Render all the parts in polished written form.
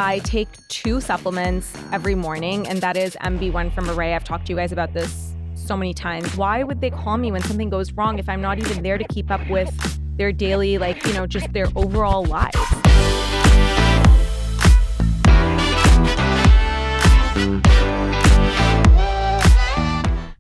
I take 2 supplements every morning, and that is MB1 from Array. I've talked to you guys about this so many times. Why would they call me when something goes wrong if I'm not even there to keep up with their daily, just their overall lives?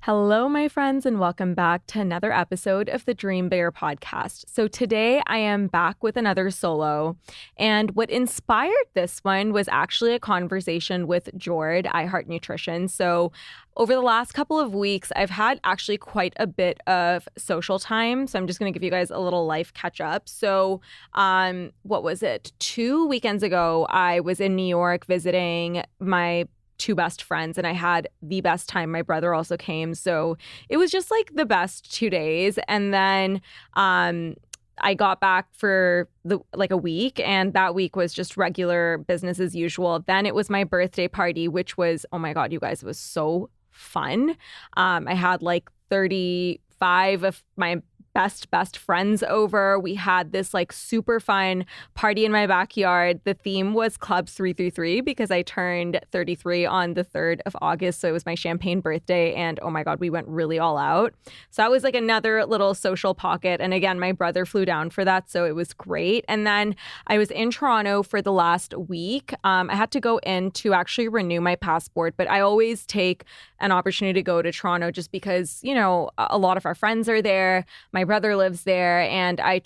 Hello, my friends, and welcome back to another episode of the Dream Bigger podcast. So today I am back with another solo, and what inspired this one was actually a conversation with Jord, I Heart Nutrition. So over the last couple of weeks, I've had actually quite a bit of social time. So I'm just going to give you guys a little life catch up. So what was it? 2 weekends ago, I was in New York visiting my 2 best friends, and I had the best time. My brother also came. So it was just like the best 2 days. And then I got back for a week, and that week was just regular business as usual. Then it was my birthday party, which was, oh my God, you guys, it was so fun. I had 35 of my best friends over. We had this super fun party in my backyard. The theme was Clubs 333 because I turned 33 on the 3rd of August. So it was my champagne birthday, and oh my God, we went really all out. So that was another little social pocket. And again, my brother flew down for that, so it was great. And then I was in Toronto for the last week. I had to go in to actually renew my passport, but I always take an opportunity to go to Toronto just because, a lot of our friends are there. My brother lives there, and I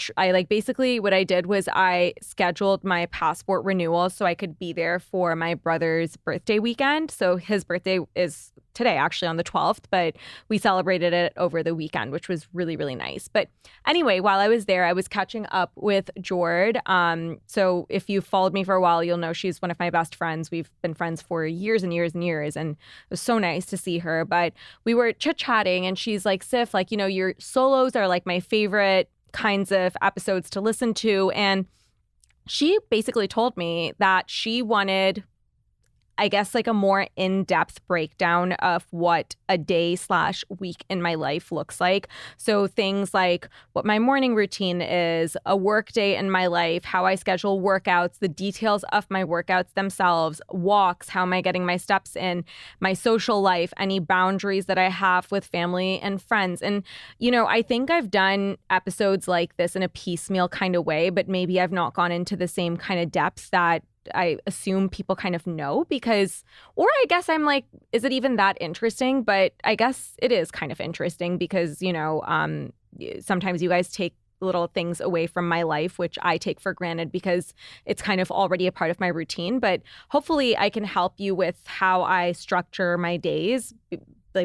basically what I did was I scheduled my passport renewal so I could be there for my brother's birthday weekend. So his birthday is today, actually on the 12th, but we celebrated it over the weekend, which was really, really nice. But anyway, while I was there, I was catching up with Jord. So if you've followed me for a while, you'll know she's one of my best friends. We've been friends for years and years and years, and it was so nice to see her. But we were chit-chatting, and she's like, Sif, your solos are my favorite kinds of episodes to listen to. And she basically told me that she wanted, I guess, a more in-depth breakdown of what a day/week in my life looks like. So things like what my morning routine is, a work day in my life, how I schedule workouts, the details of my workouts themselves, walks, how am I getting my steps in, my social life, any boundaries that I have with family and friends. And, I think I've done episodes like this in a piecemeal kind of way, but maybe I've not gone into the same kind of depth that I assume people kind of know or I guess I'm is it even that interesting? But I guess it is kind of interesting because, sometimes you guys take little things away from my life, which I take for granted because it's kind of already a part of my routine. But hopefully I can help you with how I structure my days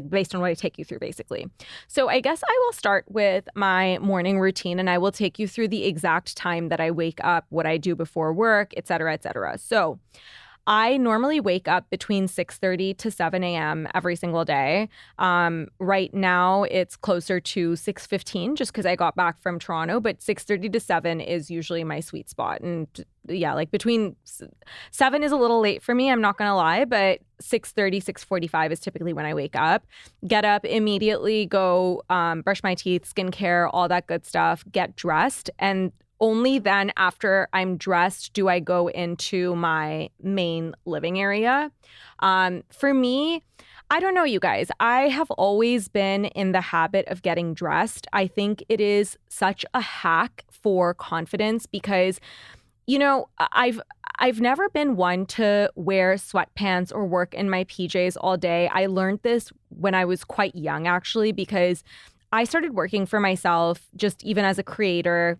based on what I take you through, basically. So I guess I will start with my morning routine, and I will take you through the exact time that I wake up, what I do before work, et cetera, et cetera. So I normally wake up between 6:30 to 7 a.m. every single day. Right now, it's closer to 6:15 just because I got back from Toronto, but 6:30 to 7 is usually my sweet spot. And yeah, between 7 is a little late for me, I'm not going to lie, but 6:30, 6:45 is typically when I wake up. Get up, immediately go brush my teeth, skincare, all that good stuff, get dressed, and only then after I'm dressed do I go into my main living area. For me, I don't know, you guys. I have always been in the habit of getting dressed. I think it is such a hack for confidence because, I've never been one to wear sweatpants or work in my PJs all day. I learned this when I was quite young, actually, because I started working for myself just even as a creator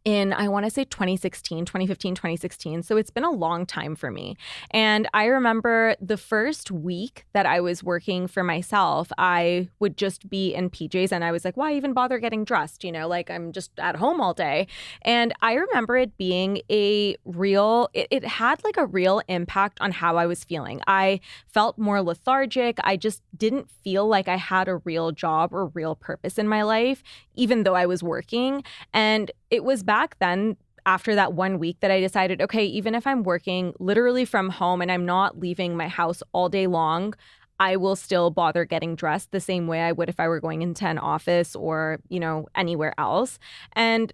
in, I want to say 2015, 2016. So it's been a long time for me. And I remember the first week that I was working for myself, I would just be in PJs and I was like, why even bother getting dressed? I'm just at home all day. And I remember it being it had a real impact on how I was feeling. I felt more lethargic. I just didn't feel like I had a real job or real purpose in my life, even though I was working. And it was back then, after that 1 week, that I decided, okay, even if I'm working literally from home and I'm not leaving my house all day long, I will still bother getting dressed the same way I would if I were going into an office or, anywhere else. And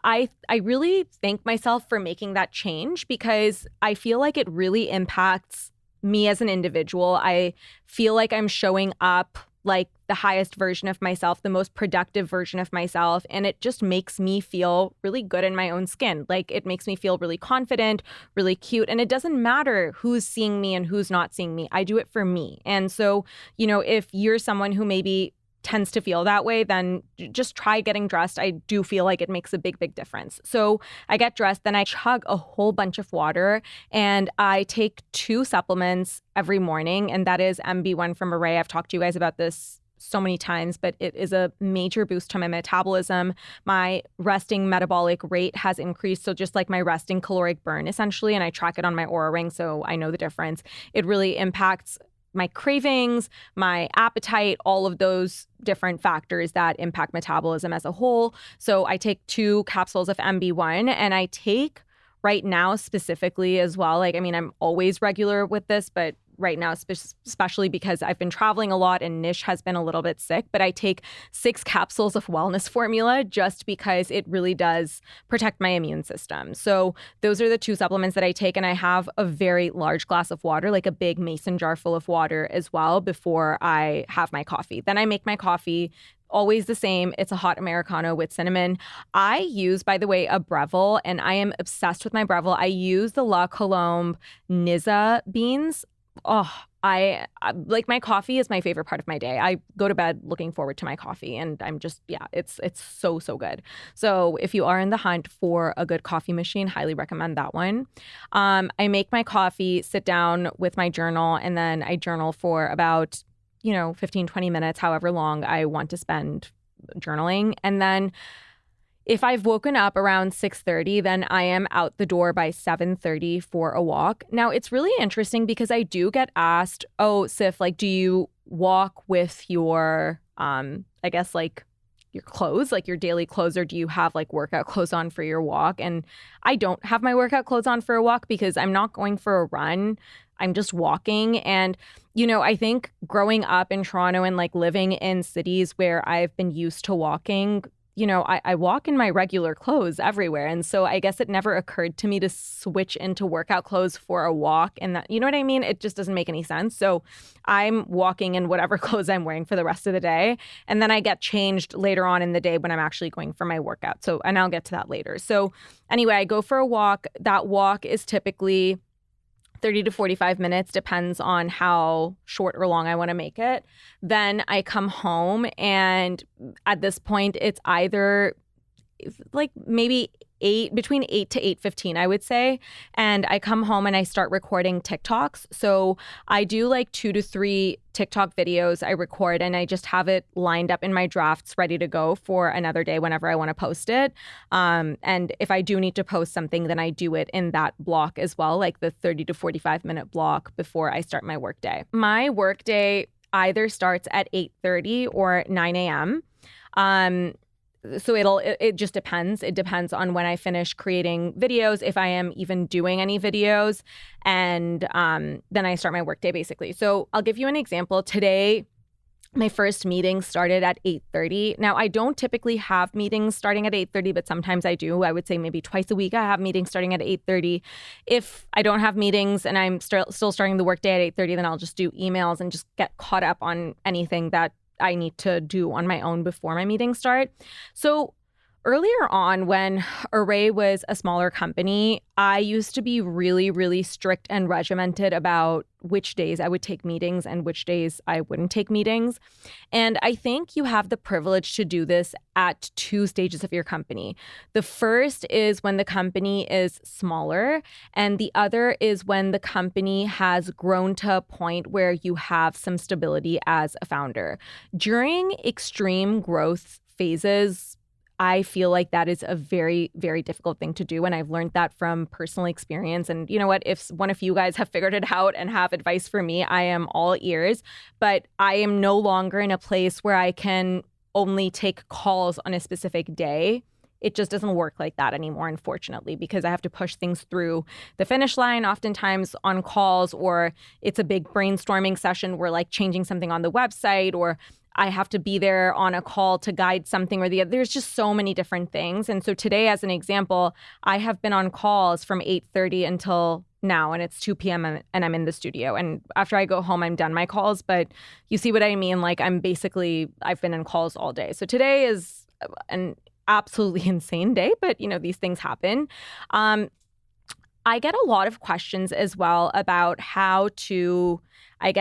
I really thank myself for making that change because I feel like it really impacts me as an individual. I feel like I'm showing up like the highest version of myself, the most productive version of myself. And it just makes me feel really good in my own skin. Like it makes me feel really confident, really cute. And it doesn't matter who's seeing me and who's not seeing me. I do it for me. And so, if you're someone who maybe tends to feel that way, then just try getting dressed. I do feel like it makes a big, big difference. So I get dressed, then I chug a whole bunch of water, and I take 2 supplements every morning, and that is MB1 from Array. I've talked to you guys about this so many times, but it is a major boost to my metabolism. My resting metabolic rate has increased. So just like my resting caloric burn, essentially, and I track it on my Oura Ring, so I know the difference. It really impacts my cravings, my appetite, all of those different factors that impact metabolism as a whole. So I take 2 capsules of MB1, and I take right now specifically as well. Like, I mean, I'm always regular with this, but right now, especially because I've been traveling a lot and Nish has been a little bit sick, but I take 6 capsules of wellness formula just because it really does protect my immune system. So those are the 2 supplements that I take. And I have a very large glass of water, like a big mason jar full of water as well before I have my coffee. Then I make my coffee. Always the same. It's a hot Americano with cinnamon. I use, by the way, a Breville, and I am obsessed with my Breville. I use the La Colombe Niza beans. Oh, I like my coffee is my favorite part of my day. I go to bed looking forward to my coffee, and I'm just, it's so good. So if you are in the hunt for a good coffee machine, highly recommend that one. I make my coffee, sit down with my journal, and then I journal for about 15, 20 minutes, however long I want to spend journaling. And then if I've woken up around 6:30, then I am out the door by 7:30 for a walk. Now, it's really interesting because I do get asked, oh, Sif, like, do you walk with your, I guess, like, your clothes, like your daily clothes, or do you have like workout clothes on for your walk? And I don't have my workout clothes on for a walk because I'm not going for a run. I'm just walking. And, I think growing up in Toronto and like living in cities where I've been used to walking, I walk in my regular clothes everywhere. And so I guess it never occurred to me to switch into workout clothes for a walk. And that, you know what I mean? It just doesn't make any sense. So I'm walking in whatever clothes I'm wearing for the rest of the day. And then I get changed later on in the day when I'm actually going for my workout. So, and I'll get to that later. So anyway, I go for a walk. That walk is typically 30 to 45 minutes, depends on how short or long I want to make it. Then I come home, and at this point, it's either like maybe between 8 to 8:15, I would say. And I come home and I start recording TikToks. So I do like 2 to 3 TikTok videos I record, and I just have it lined up in my drafts ready to go for another day whenever I want to post it. And if I do need to post something, then I do it in that block as well, like the 30 to 45 minute block before I start my workday. My workday either starts at 8:30 or 9 a.m. So it just depends. It depends on when I finish creating videos, if I am even doing any videos, and then I start my workday basically. So I'll give you an example. Today, my first meeting started at 8:30. Now, I don't typically have meetings starting at 8:30, but sometimes I do. I would say maybe twice a week I have meetings starting at 8:30. If I don't have meetings and I'm still starting the workday at 8:30, then I'll just do emails and just get caught up on anything that I need to do on my own before my meetings start. So earlier on, when Array was a smaller company, I used to be really, really strict and regimented about which days I would take meetings and which days I wouldn't take meetings. And I think you have the privilege to do this at 2 stages of your company. The first is when the company is smaller, and the other is when the company has grown to a point where you have some stability as a founder. During extreme growth phases, I feel like that is a very, very difficult thing to do. And I've learned that from personal experience. And you know what? If one of you guys have figured it out and have advice for me, I am all ears. But I am no longer in a place where I can only take calls on a specific day. It just doesn't work like that anymore, unfortunately, because I have to push things through the finish line oftentimes on calls, or it's a big brainstorming session where like changing something on the website, or I have to be there on a call to guide something or the other. There's just so many different things. And so today, as an example, I have been on calls from 8:30 until now, and it's 2 p.m. and I'm in the studio. And after I go home, I'm done my calls. But you see what I mean? Like I've been in calls all day. So today is an absolutely insane day, but these things happen. I get a lot of questions as well about how I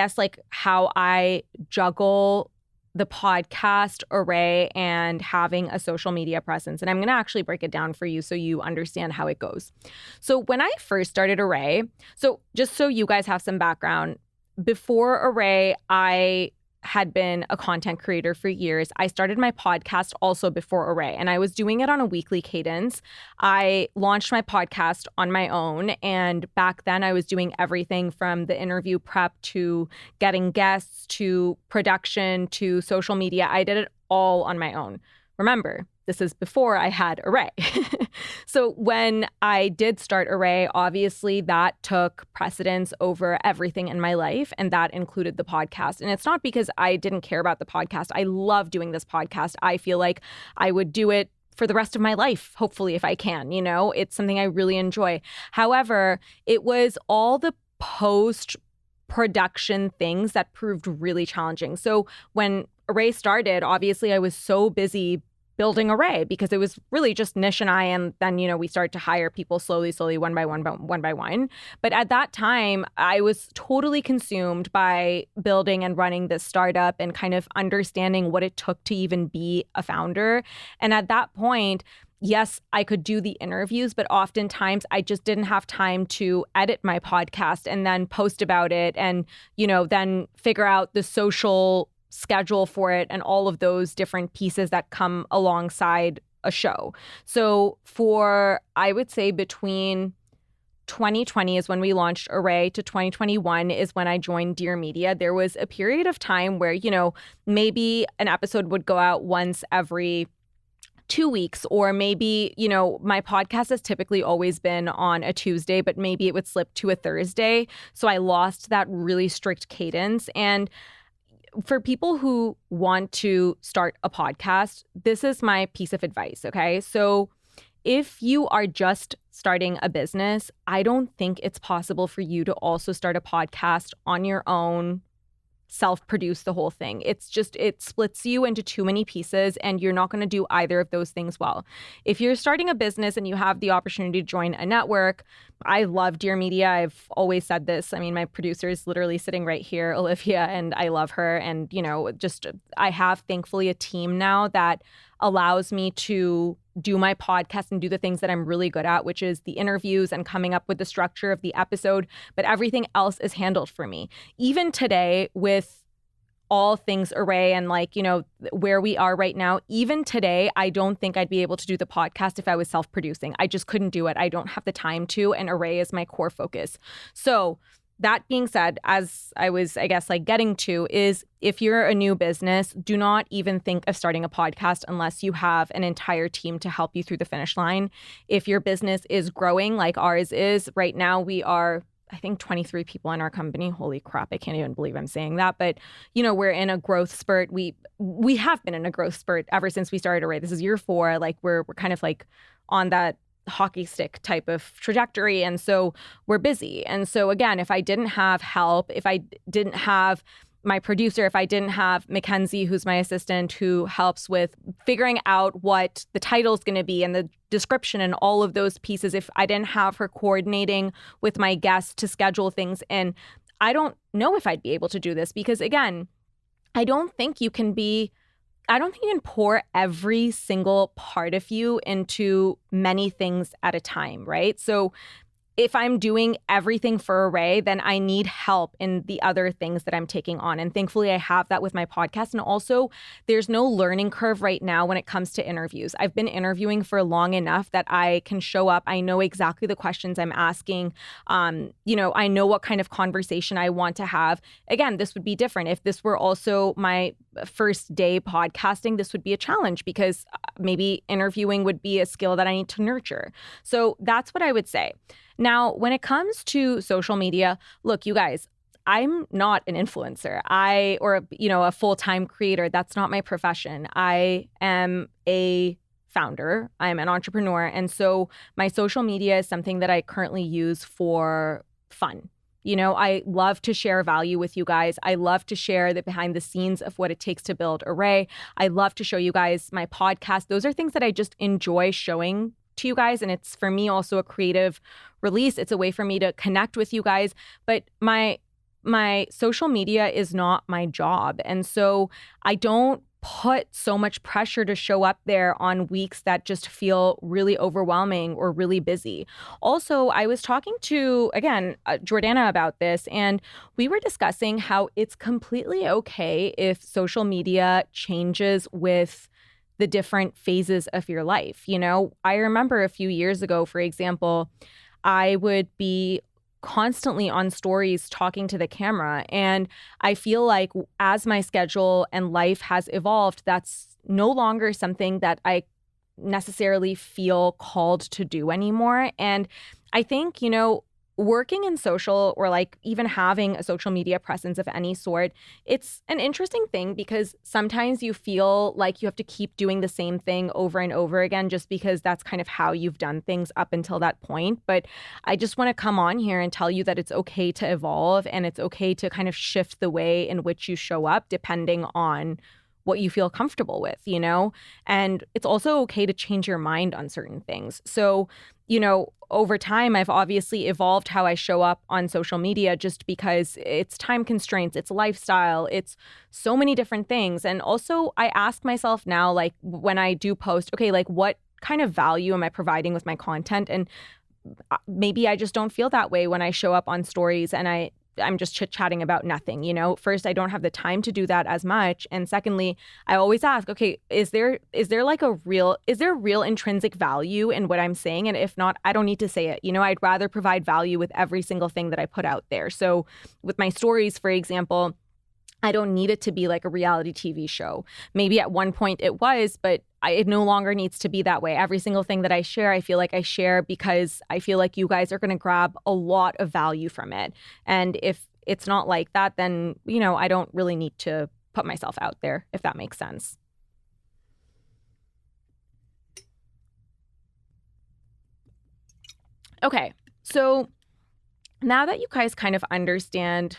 juggle the podcast Array and having a social media presence. And I'm going to actually break it down for you so you understand how it goes. So when I first started Array, so just so you guys have some background, before Array, I had been a content creator for years. I started my podcast also before Array, and I was doing it on a weekly cadence. I launched my podcast on my own, and back then I was doing everything from the interview prep to getting guests to production to social media. I did it all on my own. Remember, this is before I had Array. So when I did start Array, obviously that took precedence over everything in my life, and that included the podcast. And it's not because I didn't care about the podcast. I love doing this podcast. I feel like I would do it for the rest of my life, hopefully, if I can. It's something I really enjoy. However, it was all the post-production things that proved really challenging. So when Array started, obviously I was so busy building Array because it was really just Nish and I, and then we started to hire people slowly one by one. But at that time I was totally consumed by building and running this startup and kind of understanding what it took to even be a founder. And at that point, yes, I could do the interviews, but oftentimes I just didn't have time to edit my podcast and then post about it and then figure out the social schedule for it and all of those different pieces that come alongside a show. So I would say between 2020 is when we launched Array to 2021 is when I joined Dear Media. There was a period of time where, maybe an episode would go out once every 2 weeks, or maybe, my podcast has typically always been on a Tuesday, but maybe it would slip to a Thursday. So I lost that really strict cadence. And for people who want to start a podcast, this is my piece of advice, okay? So if you are just starting a business, I don't think it's possible for you to also start a podcast on your own, self-produce the whole thing. It splits you into too many pieces, and you're not going to do either of those things well. If you're starting a business and you have the opportunity to join a network, I love Dear Media. I've always said this. I mean, my producer is literally sitting right here, Olivia, and I love her. And, I have thankfully a team now that allows me to do my podcast and do the things that I'm really good at, which is the interviews and coming up with the structure of the episode. But everything else is handled for me. Even today, with all things Array and where we are right now, even today, I don't think I'd be able to do the podcast if I was self-producing. I just couldn't do it. I don't have the time to, and Array is my core focus. So that being said, as I was, getting to is if you're a new business, do not even think of starting a podcast unless you have an entire team to help you through the finish line. If your business is growing like ours is, right now we are, I think, 23 people in our company. Holy crap, I can't even believe I'm saying that. But, we're in a growth spurt. We have been in a growth spurt ever since we started Array. This is year 4. We're kind of on that hockey stick type of trajectory. And so we're busy. And so again, if I didn't have help, if I didn't have my producer, if I didn't have Mackenzie, who's my assistant, who helps with figuring out what the title is going to be and the description and all of those pieces, if I didn't have her coordinating with my guests to schedule things in, I don't know if I'd be able to do this because, again, I don't think you can pour every single part of you into many things at a time, right? So if I'm doing everything for Array, then I need help in the other things that I'm taking on. And thankfully, I have that with my podcast. And also, there's no learning curve right now when it comes to interviews. I've been interviewing for long enough that I can show up. I know exactly the questions I'm asking. I know what kind of conversation I want to have. Again, this would be different. If this were also my first day podcasting, this would be a challenge because maybe interviewing would be a skill that I need to nurture. So that's what I would say. Now, when it comes to social media, look, you guys, I'm not an influencer. Or a full-time creator. That's not my profession. I am a founder. I'm an entrepreneur. And so my social media is something that I currently use for fun. I love to share value with you guys. I love to share the behind the scenes of what it takes to build Array. I love to show you guys my podcast. Those are things that I just enjoy showing to you guys. And it's for me also a creative release. It's a way for me to connect with you guys. But my social media is not my job. And so I don't put so much pressure to show up there on weeks that just feel really overwhelming or really busy. Also, I was talking to, again, Jordana about this, and we were discussing how it's completely okay if social media changes with the different phases of your life. I remember a few years ago, for example, I would be constantly on stories talking to the camera. And I feel like as my schedule and life has evolved, that's no longer something that I necessarily feel called to do anymore. And I think, working in social or like even having a social media presence of any sort, it's an interesting thing because sometimes you feel like you have to keep doing the same thing over and over again just because that's kind of how you've done things up until that point. But I just want to come on here and tell you that it's okay to evolve and it's okay to kind of shift the way in which you show up depending on what you feel comfortable with, and it's also okay to change your mind on certain things. So, over time, I've obviously evolved how I show up on social media just because it's time constraints, it's lifestyle, it's so many different things. And also I ask myself now, like when I do post, okay, like what kind of value am I providing with my content? And maybe I just don't feel that way when I show up on stories and I'm just chit-chatting about nothing. First, I don't have the time to do that as much. And secondly, I always ask, okay, is there real intrinsic value in what I'm saying? And if not, I don't need to say it. I'd rather provide value with every single thing that I put out there. So with my stories, for example, I don't need it to be like a reality TV show. Maybe at one point it was, but it no longer needs to be that way. Every single thing that I share, I feel like I share because I feel like you guys are going to grab a lot of value from it. And if it's not like that, then, I don't really need to put myself out there, if that makes sense. Okay, so now that you guys kind of understand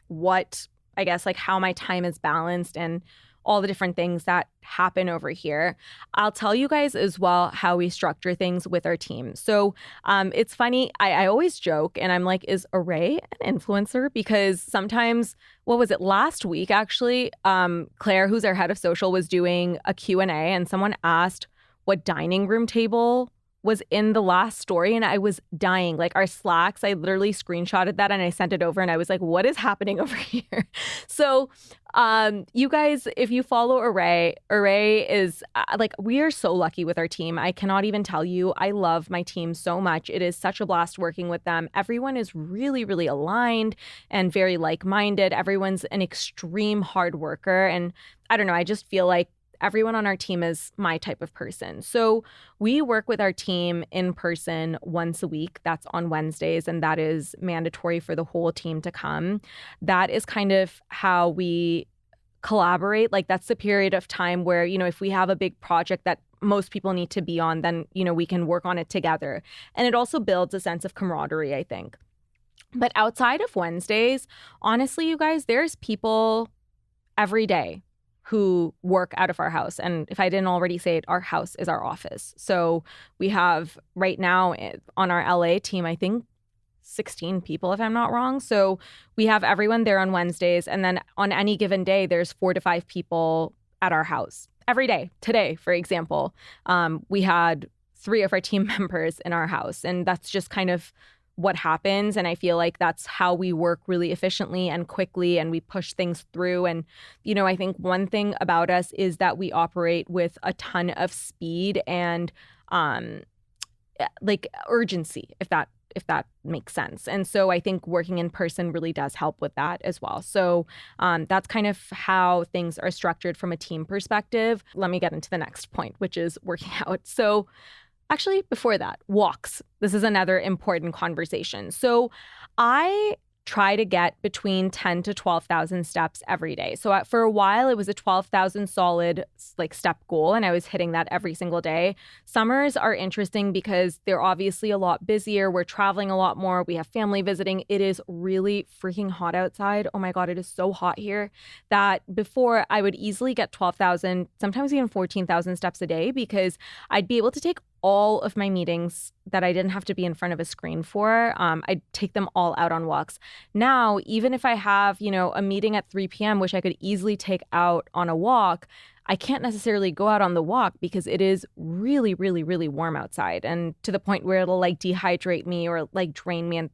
what, I guess, like how my time is balanced and all the different things that happen over here, I'll tell you guys as well how we structure things with our team. So it's funny, I always joke and I'm like, is Array an influencer? Because sometimes, what was it, last week actually, Claire, who's our head of social, was doing a Q&A and someone asked what dining room table was in the last story and I was dying. Like our Slacks, I literally screenshotted that and I sent it over and I was like, what is happening over here? So you guys, if you follow Array is like, we are so lucky with our team. I cannot even tell you, I love my team so much. It is such a blast working with them. Everyone is really, really aligned and very like-minded. Everyone's an extreme hard worker. And I don't know, I just feel like everyone on our team is my type of person. So we work with our team in person once a week. That's on Wednesdays, and that is mandatory for the whole team to come. That is kind of how we collaborate. Like that's the period of time where, if we have a big project that most people need to be on, then, we can work on it together. And it also builds a sense of camaraderie, I think. But outside of Wednesdays, honestly, you guys, there's people every day who work out of our house. And if I didn't already say it, our house is our office. So we have right now on our LA team, I think 16 people, if I'm not wrong. So we have everyone there on Wednesdays. And then on any given day, there's 4 to 5 people at our house every day. Today, for example, we had 3 of our team members in our house. And that's just kind of what happens. And I feel like that's how we work really efficiently and quickly and we push things through. And, I think one thing about us is that we operate with a ton of speed and like urgency, if that makes sense. And so I think working in person really does help with that as well. So that's kind of how things are structured from a team perspective. Let me get into the next point, which is working out. So actually, before that, walks. This is another important conversation. So I try to get between 10 to 12,000 steps every day. So for a while, it was a 12,000 solid step goal, and I was hitting that every single day. Summers are interesting because they're obviously a lot busier. We're traveling a lot more. We have family visiting. It is really freaking hot outside. Oh my God, it is so hot here that before I would easily get 12,000, sometimes even 14,000 steps a day, because I'd be able to take all of my meetings that I didn't have to be in front of a screen for. I'd take them all out on walks. Now, even if I have, a meeting at 3 p.m., which I could easily take out on a walk, I can't necessarily go out on the walk because it is really, really, really warm outside, and to the point where it'll dehydrate me or drain me. And,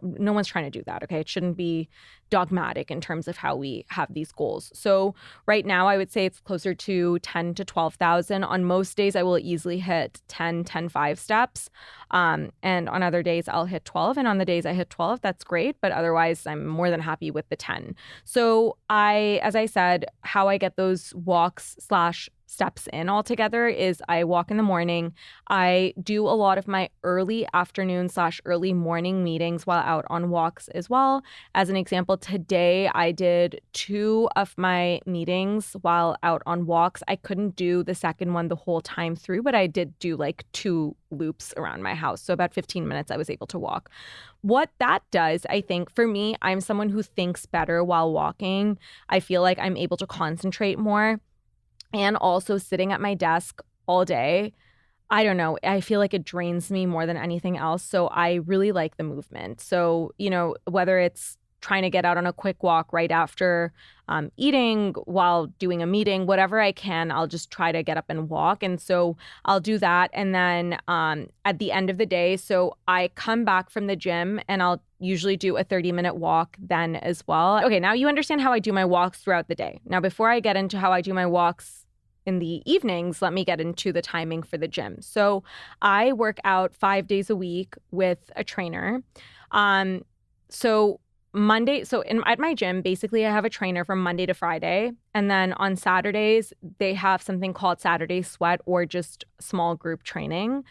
no one's trying to do that. Okay. It shouldn't be dogmatic in terms of how we have these goals. So right now, I would say it's closer to 10 to 12,000. On most days, I will easily hit 10,5 steps. And on other days, I'll hit 12. And on the days I hit 12, that's great. But otherwise, I'm more than happy with the 10. So as I said, how I get those walks / steps in altogether is I walk in the morning. I do a lot of my early afternoon / early morning meetings while out on walks as well. As an example, today I did 2 of my meetings while out on walks. I couldn't do the second one the whole time through, but I did do 2 loops around my house. So about 15 minutes I was able to walk. What that does, I think, for me, I'm someone who thinks better while walking. I feel like I'm able to concentrate more. And also sitting at my desk all day, I don't know, I feel like it drains me more than anything else. So I really like the movement. So, whether it's trying to get out on a quick walk right after eating, while doing a meeting, whatever I can, I'll just try to get up and walk. And so I'll do that. And then at the end of the day, so I come back from the gym and I'll usually do a 30-minute walk then as well. Okay, now you understand how I do my walks throughout the day. Now, before I get into how I do my walks in the evenings, let me get into the timing for the gym. So I work out 5 days a week with a trainer. At my gym, basically I have a trainer from Monday to Friday. And then on Saturdays, they have something called Saturday Sweat or just small group training,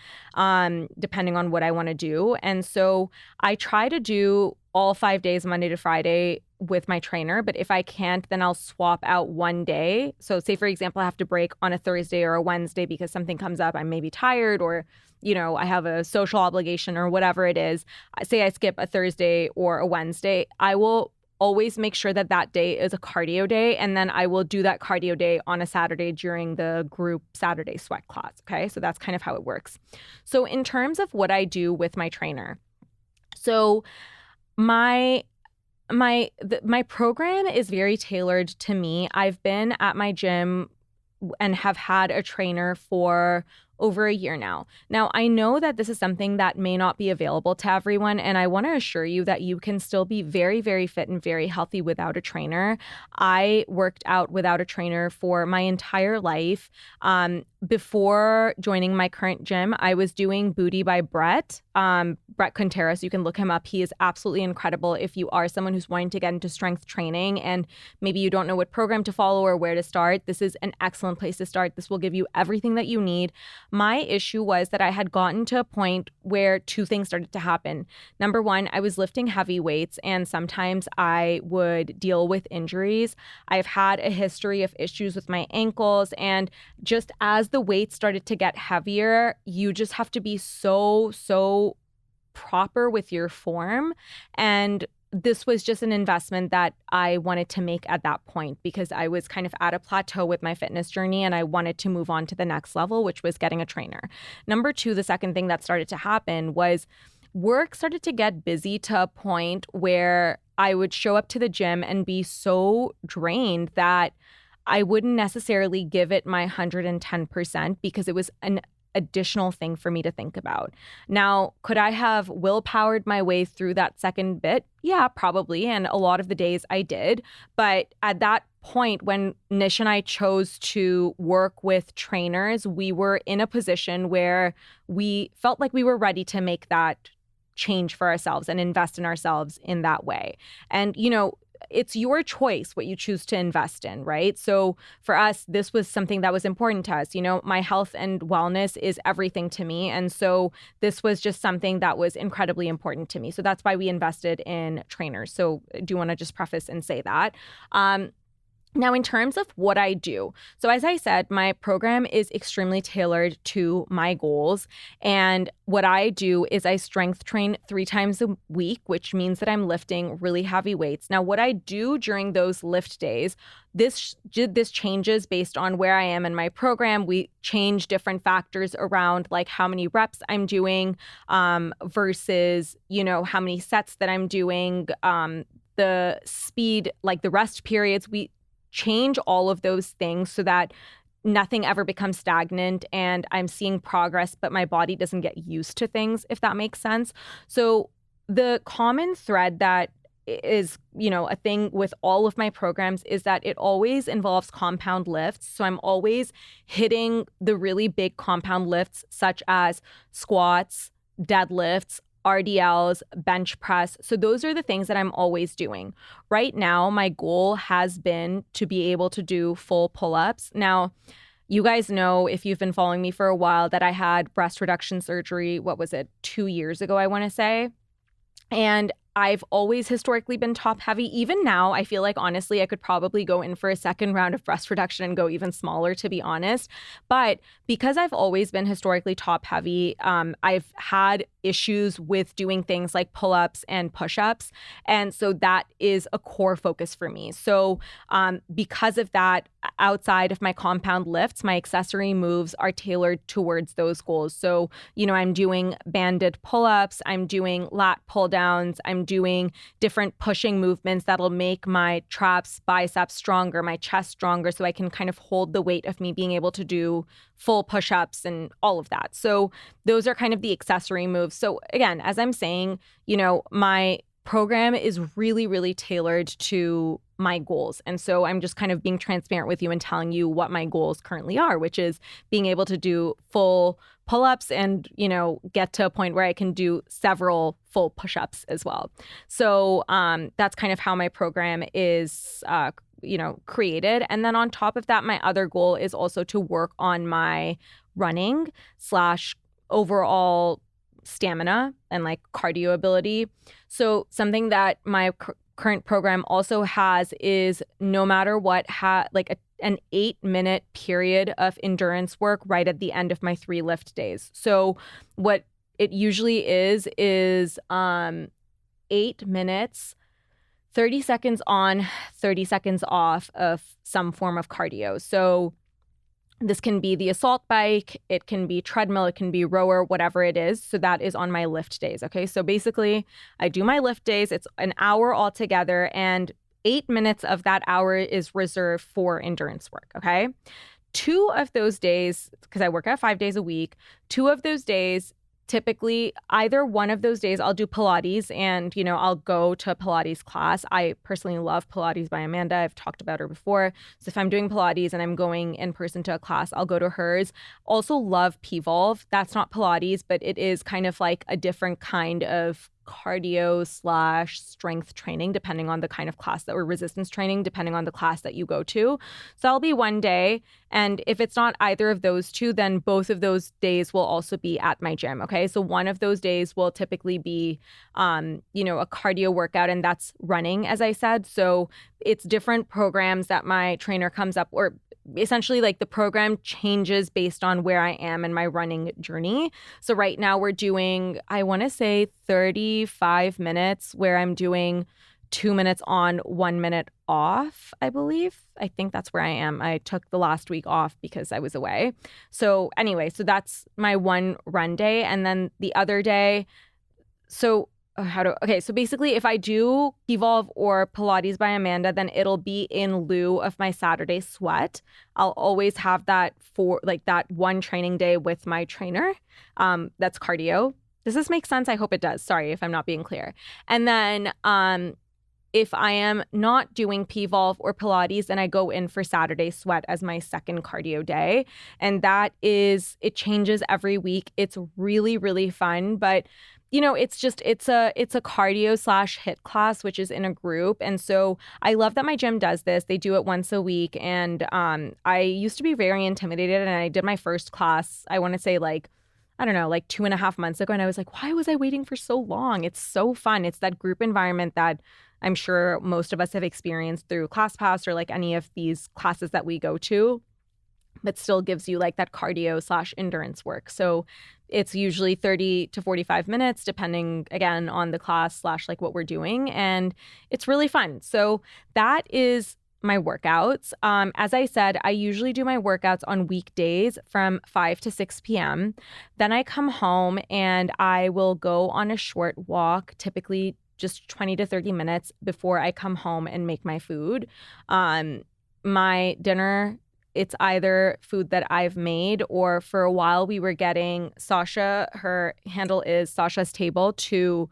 depending on what I want to do. And so I try to do all 5 days, Monday to Friday, with my trainer. But if I can't, then I'll swap out one day. So say, for example, I have to break on a Thursday or a Wednesday because something comes up. I'm maybe tired or, I have a social obligation or whatever it is. Say I skip a Thursday or a Wednesday. I will always make sure that day is a cardio day. And then I will do that cardio day on a Saturday during the group Saturday Sweat class. Okay. So that's kind of how it works. So in terms of what I do with my trainer, so my program is very tailored to me. I've been at my gym and have had a trainer for over a year now. Now, I know that this is something that may not be available to everyone, and I want to assure you that you can still be very, very fit and very healthy without a trainer. I worked out without a trainer for my entire life. Before joining my current gym, I was doing Booty by Brett Contreras. You can look him up. He is absolutely incredible. If you are someone who's wanting to get into strength training and maybe you don't know what program to follow or where to start, this is an excellent place to start. This will give you everything that you need. My issue was that I had gotten to a point where 2 things started to happen. Number one, I was lifting heavy weights and sometimes I would deal with injuries. I've had a history of issues with my ankles, and just as the weight started to get heavier, you just have to be so proper with your form. And this was just an investment that I wanted to make at that point because I was kind of at a plateau with my fitness journey and I wanted to move on to the next level, which was getting a trainer. Number 2, the second thing that started to happen was work started to get busy to a point where I would show up to the gym and be so drained that I wouldn't necessarily give it my 110% because it was an additional thing for me to think about. Now, could I have willpowered my way through that second bit? Yeah, probably. And a lot of the days I did. But at that point, when Nish and I chose to work with trainers, we were in a position where we felt like we were ready to make that change for ourselves and invest in ourselves in that way. And, it's your choice what you choose to invest in, right? So for us, this was something that was important to us. My health and wellness is everything to me. And so this was just something that was incredibly important to me. So that's why we invested in trainers. So I do want to just preface and say that. Now, in terms of what I do, so as I said, my program is extremely tailored to my goals. And what I do is I strength train 3 times a week, which means that I'm lifting really heavy weights. Now, what I do during those lift days, this changes based on where I am in my program. We change different factors around like how many reps I'm doing versus, how many sets that I'm doing, the speed, like the rest periods. We change all of those things so that nothing ever becomes stagnant and I'm seeing progress, but my body doesn't get used to things, if that makes sense. So the common thread that is, a thing with all of my programs is that it always involves compound lifts. So I'm always hitting the really big compound lifts such as squats, deadlifts, RDLs, bench press. So those are the things that I'm always doing. Right now, my goal has been to be able to do full pull-ups. Now, you guys know, if you've been following me for a while, that I had breast reduction surgery, 2 years ago, I want to say. And I've always historically been top heavy. Even now, I feel like, honestly, I could probably go in for a second round of breast reduction and go even smaller, to be honest. But because I've always been historically top heavy, I've had issues with doing things like pull-ups and push-ups. And so that is a core focus for me. So because of that, outside of my compound lifts, my accessory moves are tailored towards those goals. So, I'm doing banded pull-ups, I'm doing lat pull-downs, I'm doing different pushing movements that'll make my traps, biceps stronger, my chest stronger, so I can kind of hold the weight of me being able to do full push-ups and all of that. So those are kind of the accessory moves. So again, as I'm saying, my program is really, really tailored to my goals. And so I'm just kind of being transparent with you and telling you what my goals currently are, which is being able to do full pull-ups and, get to a point where I can do several full push-ups as well. So that's kind of how my program is created. And then on top of that, my other goal is also to work on my running / overall stamina and like cardio ability. So something that my current program also has is, no matter what, an 8-minute period of endurance work right at the end of my 3 lift days. So what it usually is 8 minutes, 30 seconds on, 30 seconds off of some form of cardio. So this can be the assault bike, it can be treadmill, it can be rower, whatever it is. So that is on my lift days. Okay. So basically, I do my lift days. It's an hour altogether, and 8 minutes of that hour is reserved for endurance work. Okay. 2 of those days, because I work out 5 days a week, 2 of those days, typically either one of those days I'll do Pilates and, I'll go to a Pilates class. I personally love Pilates by Amanda. I've talked about her before. So if I'm doing Pilates and I'm going in person to a class, I'll go to hers. Also love P-Volve. That's not Pilates, but it is kind of like a different kind of cardio / strength training, depending on the kind of class or resistance training, depending on the class that you go to. So I'll be one day. And if it's not either of those 2, then both of those days will also be at my gym. Okay. So one of those days will typically be, a cardio workout, and that's running, as I said. So it's different programs that my trainer comes up, or essentially like the program changes based on where I am in my running journey. So right now we're doing, I want to say 35 minutes where I'm doing 2 minutes on, 1 minute off, I believe. I think that's where I am. I took the last week off because I was away. So anyway, so that's my one run day. And then the other day, so basically if I do Evolve or Pilates by Amanda, then it'll be in lieu of my Saturday sweat. I'll always have that for like that one training day with my trainer. That's cardio. Does this make sense? I hope it does. Sorry if I'm not being clear. And then if I am not doing P-Volve or Pilates, then I go in for Saturday sweat as my second cardio day. And it changes every week. It's really, really fun. But it's a cardio slash hit class, which is in a group. And so I love that my gym does this. They do it once a week. And I used to be very intimidated, and I did my first class, I want to say like, I don't know, like 2.5 months ago. And I was like, why was I waiting for so long? It's so fun. It's that group environment that I'm sure most of us have experienced through ClassPass or like any of these classes that we go to, but still gives you like that cardio slash endurance work. So it's usually 30 to 45 minutes, depending again on the class slash like what we're doing. And it's really fun. So that is my workouts. As I said, I usually do my workouts on weekdays from 5 to 6 p.m. Then I come home and I will go on a short walk, typically just 20 to 30 minutes before I come home and make my food. My dinner, it's either food that I've made, or for a while we were getting Sasha, her handle is Sasha's Table, to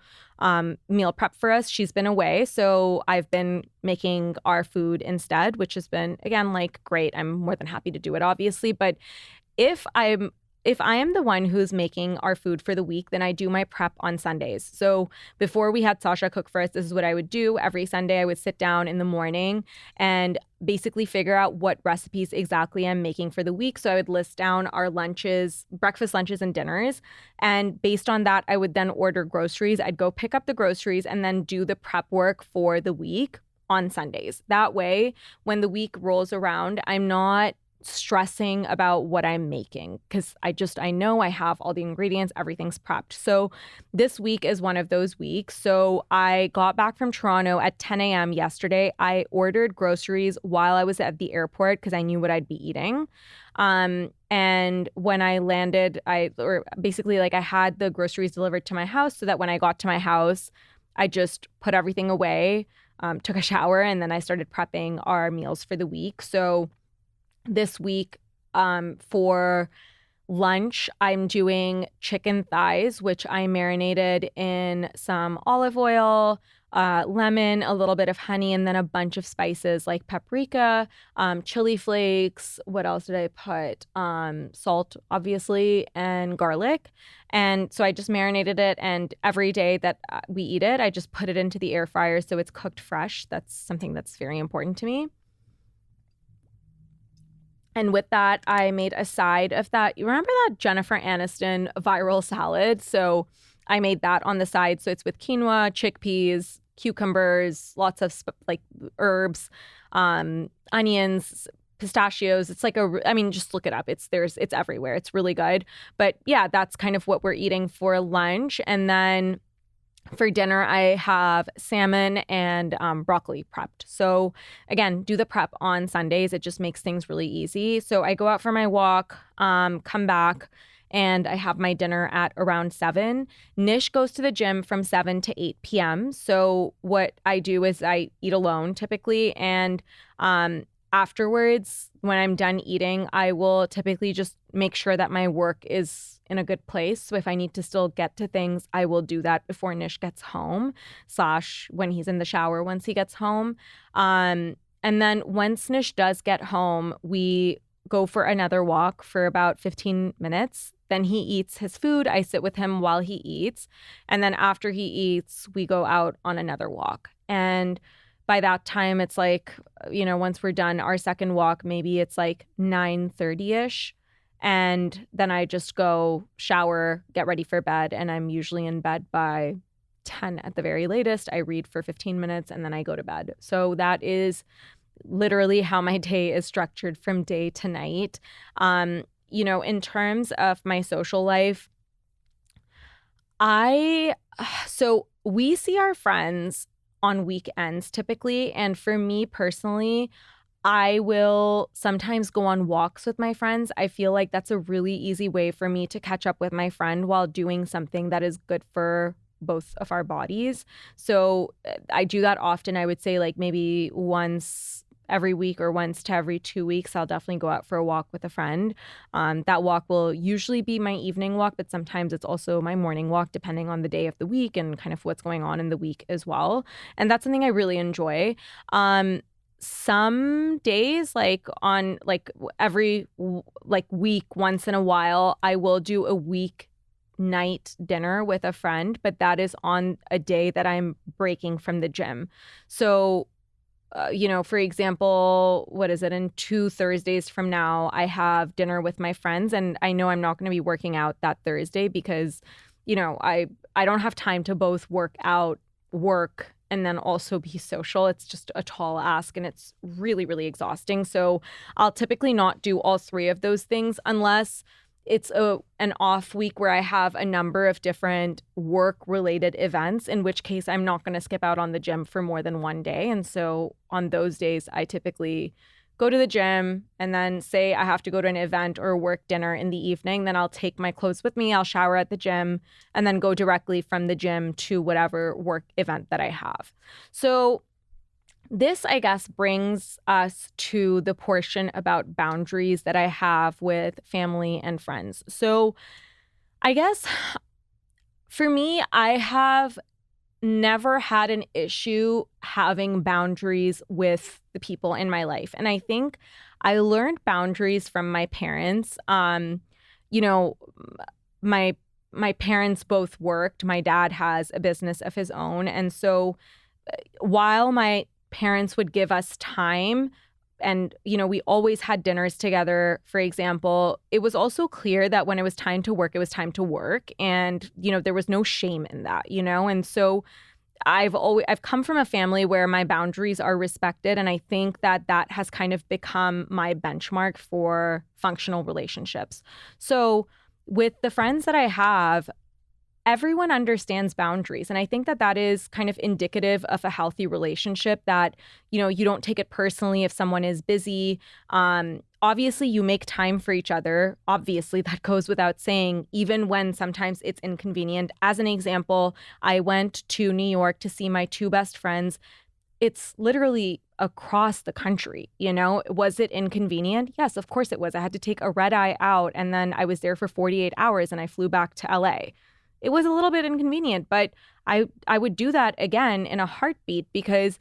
meal prep for us. She's been away, so I've been making our food instead, which has been, again, like great. I'm more than happy to do it, obviously. But if I am the one who's making our food for the week, then I do my prep on Sundays. So before we had Sasha cook for us, this is what I would do. Every Sunday, I would sit down in the morning and basically figure out what recipes exactly I'm making for the week. So I would list down our lunches, breakfast, lunches, and dinners. And based on that, I would then order groceries. I'd go pick up the groceries and then do the prep work for the week on Sundays. That way, when the week rolls around, I'm not stressing about what I'm making, because I know I have all the ingredients, everything's prepped. So this week is one of those weeks. So I got back from Toronto at 10 a.m. yesterday. I ordered groceries while I was at the airport because I knew what I'd be eating. And when I landed, I had the groceries delivered to my house, so that when I got to my house, I just put everything away, took a shower, and then I started prepping our meals for the week. So this week, for lunch, I'm doing chicken thighs, which I marinated in some olive oil, lemon, a little bit of honey, and then a bunch of spices like paprika, chili flakes. What else did I put? Salt, obviously, and garlic. And so I just marinated it, and every day that we eat it, I just put it into the air fryer so it's cooked fresh. That's something that's very important to me. And with that, I made a side of that. You remember that Jennifer Aniston viral salad? So I made that on the side. So it's with quinoa, chickpeas, cucumbers, lots of herbs, onions, pistachios. It's like just look it up. It's everywhere. It's really good. But yeah, that's kind of what we're eating for lunch. And then for dinner, I have salmon and broccoli prepped. So again, do the prep on Sundays. It just makes things really easy. So I go out for my walk, come back, and I have my dinner at around 7. Nish goes to the gym from 7 to 8 p.m. So what I do is I eat alone typically. And afterwards, when I'm done eating, I will typically just make sure that my work is in a good place. So if I need to still get to things, I will do that before Nish gets home, / when he's in the shower once he gets home. And then once Nish does get home, we go for another walk for about 15 minutes. Then he eats his food. I sit with him while he eats. And then after he eats, we go out on another walk. And by that time, it's like, once we're done our second walk, maybe it's like 9:30ish. And then I just go shower, get ready for bed. And I'm usually in bed by 10 at the very latest. I read for 15 minutes and then I go to bed. So that is literally how my day is structured from day to night. In terms of my social life, so we see our friends on weekends typically. And for me personally, I will sometimes go on walks with my friends. I feel like that's a really easy way for me to catch up with my friend while doing something that is good for both of our bodies. So I do that often. I would say like maybe once every week or once to every 2 weeks, I'll definitely go out for a walk with a friend. That walk will usually be my evening walk, but sometimes it's also my morning walk, depending on the day of the week and kind of what's going on in the week as well. And that's something I really enjoy. Some days, like every week, once in a while, I will do a week night dinner with a friend, but that is on a day that I'm breaking from the gym. So, for example, what is it? In 2 Thursdays from now, I have dinner with my friends, and I know I'm not going to be working out that Thursday because, I don't have time to both work out, work, and then also be social. It's just a tall ask, and it's really, really exhausting. So I'll typically not do all three of those things unless it's an off week where I have a number of different work-related events, in which case I'm not going to skip out on the gym for more than one day. And so on those days, I typically go to the gym and then say I have to go to an event or work dinner in the evening. Then I'll take my clothes with me, I'll shower at the gym, and then go directly from the gym to whatever work event that I have. So this, I guess, brings us to the portion about boundaries that I have with family and friends. So I guess for me, I have never had an issue having boundaries with the people in my life. And I think I learned boundaries from my parents. You know, my parents both worked. My dad has a business of his own. And so while my parents would give us time and, we always had dinners together, for example, it was also clear that when it was time to work, it was time to work. And, there was no shame in that, and so I've come from a family where my boundaries are respected. And I think that has kind of become my benchmark for functional relationships. So with the friends that I have, everyone understands boundaries. And I think that is kind of indicative of a healthy relationship, that, you don't take it personally if someone is busy. Obviously, you make time for each other. Obviously, that goes without saying, even when sometimes it's inconvenient. As an example, I went to New York to see my two best friends. It's literally across the country, Was it inconvenient? Yes, of course it was. I had to take a red eye out, and then I was there for 48 hours and I flew back to LA. It was a little bit inconvenient, but I would do that again in a heartbeat, because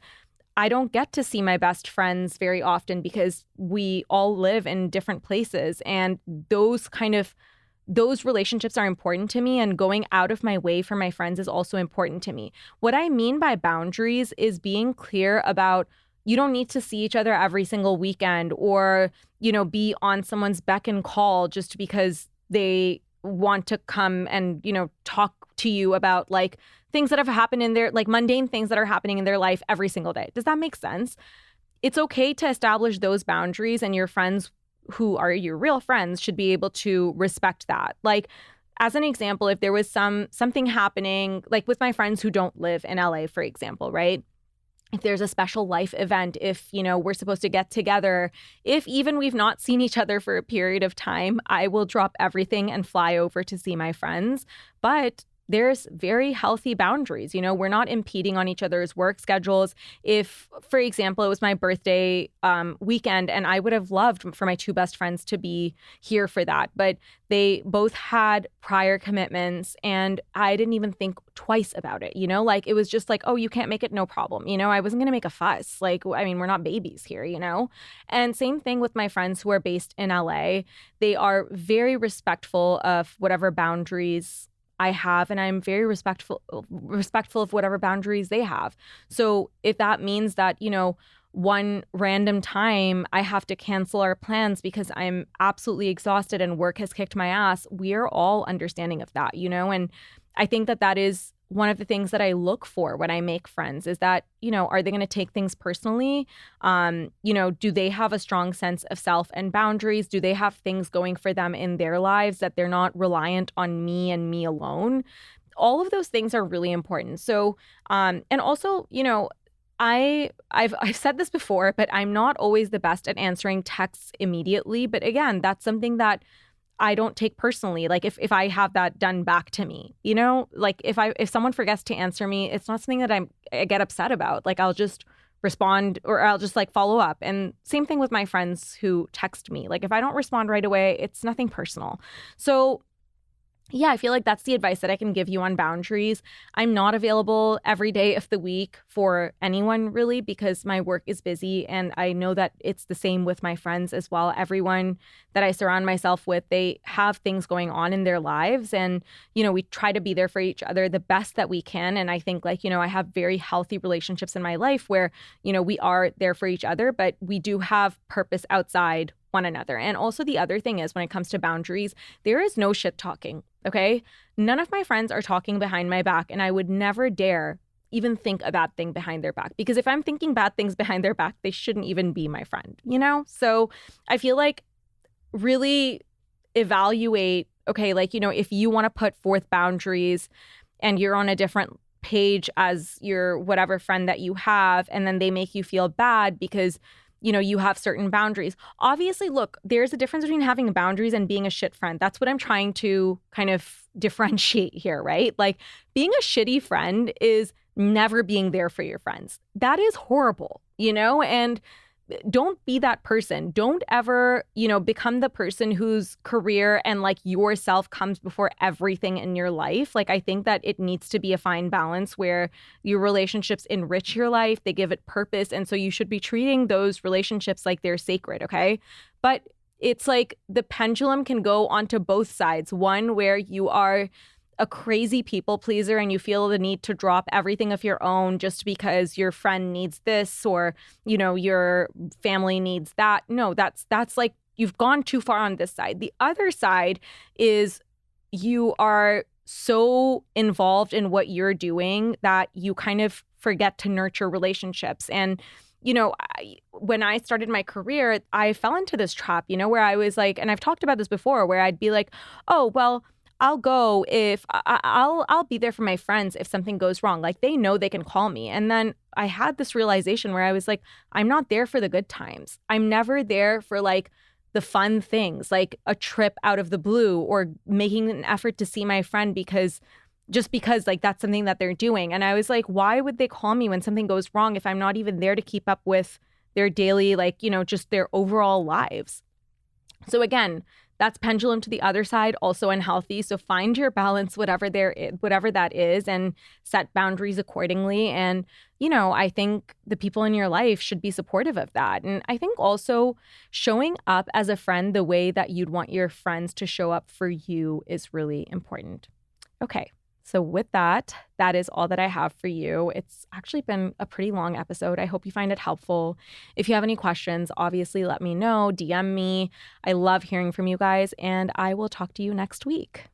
I don't get to see my best friends very often because we all live in different places. And those relationships are important to me, and going out of my way for my friends is also important to me. What I mean by boundaries is being clear about, you don't need to see each other every single weekend, or, be on someone's beck and call just because they want to come and, talk to you about like things that have happened in their, like mundane things that are happening in their life every single day. Does that make sense? It's okay to establish those boundaries, and your friends who are your real friends should be able to respect that. Like, as an example, if there was something happening, like with my friends who don't live in LA, for example, right? If there's a special life event, if, we're supposed to get together, if even we've not seen each other for a period of time, I will drop everything and fly over to see my friends. But there's very healthy boundaries. We're not impeding on each other's work schedules. If, for example, it was my birthday weekend, and I would have loved for my two best friends to be here for that, but they both had prior commitments, and I didn't even think twice about it. Like, it was just like, oh, you can't make it, no problem. I wasn't going to make a fuss. Like, I mean, we're not babies here, And same thing with my friends who are based in LA. They are very respectful of whatever boundaries I have, and I'm very respectful of whatever boundaries they have. So if that means that, one random time I have to cancel our plans because I'm absolutely exhausted and work has kicked my ass, we are all understanding of that, And I think that is one of the things that I look for when I make friends, is that, are they going to take things personally? Do they have a strong sense of self and boundaries? Do they have things going for them in their lives that they're not reliant on me and me alone? All of those things are really important. So, and also, I've said this before, but I'm not always the best at answering texts immediately. But again, that's something that I don't take personally. Like, if I have that done back to me, like if someone forgets to answer me, it's not something that I get upset about. Like, I'll just respond, or I'll just like follow up. And same thing with my friends who text me. Like, if I don't respond right away, it's nothing personal. So yeah, I feel like that's the advice that I can give you on boundaries. I'm not available every day of the week for anyone really because my work is busy. And I know that it's the same with my friends as well. Everyone that I surround myself with, they have things going on in their lives. And, we try to be there for each other the best that we can. And I think I have very healthy relationships in my life where, we are there for each other, but we do have purpose outside one another. And also the other thing is when it comes to boundaries, there is no shit talking. Okay. None of my friends are talking behind my back, and I would never dare even think a bad thing behind their back, because if I'm thinking bad things behind their back, they shouldn't even be my friend. So I feel like really evaluate, okay, if you want to put forth boundaries and you're on a different page as your whatever friend that you have, and then they make you feel bad because you have certain boundaries. Obviously, look, there's a difference between having boundaries and being a shit friend. That's what I'm trying to kind of differentiate here, right? Like, being a shitty friend is never being there for your friends. That is horrible, and don't be that person. Don't ever, become the person whose career and yourself comes before everything in your life. I think that it needs to be a fine balance where your relationships enrich your life, they give it purpose. And so you should be treating those relationships like they're sacred, okay? But it's like the pendulum can go onto both sides. One where you are a crazy people pleaser and you feel the need to drop everything of your own just because your friend needs this or, your family needs that. No, that's like you've gone too far on this side. The other side is you are so involved in what you're doing that you kind of forget to nurture relationships. And when I started my career, I fell into this trap, where I was like, and I've talked about this before, where I'd be like, oh, well, I'll go if I'll be there for my friends if something goes wrong. Like, they know they can call me. And then I had this realization where I was like, I'm not there for the good times. I'm never there for the fun things, like a trip out of the blue or making an effort to see my friend because that's something that they're doing. And I was like, why would they call me when something goes wrong if I'm not even there to keep up with their daily, just their overall lives? So again, that's pendulum to the other side, also unhealthy. So find your balance, whatever that is, and set boundaries accordingly. And, I think the people in your life should be supportive of that. And I think also showing up as a friend the way that you'd want your friends to show up for you is really important. Okay. So with that is all that I have for you. It's actually been a pretty long episode. I hope you find it helpful. If you have any questions, obviously let me know, DM me. I love hearing from you guys, and I will talk to you next week.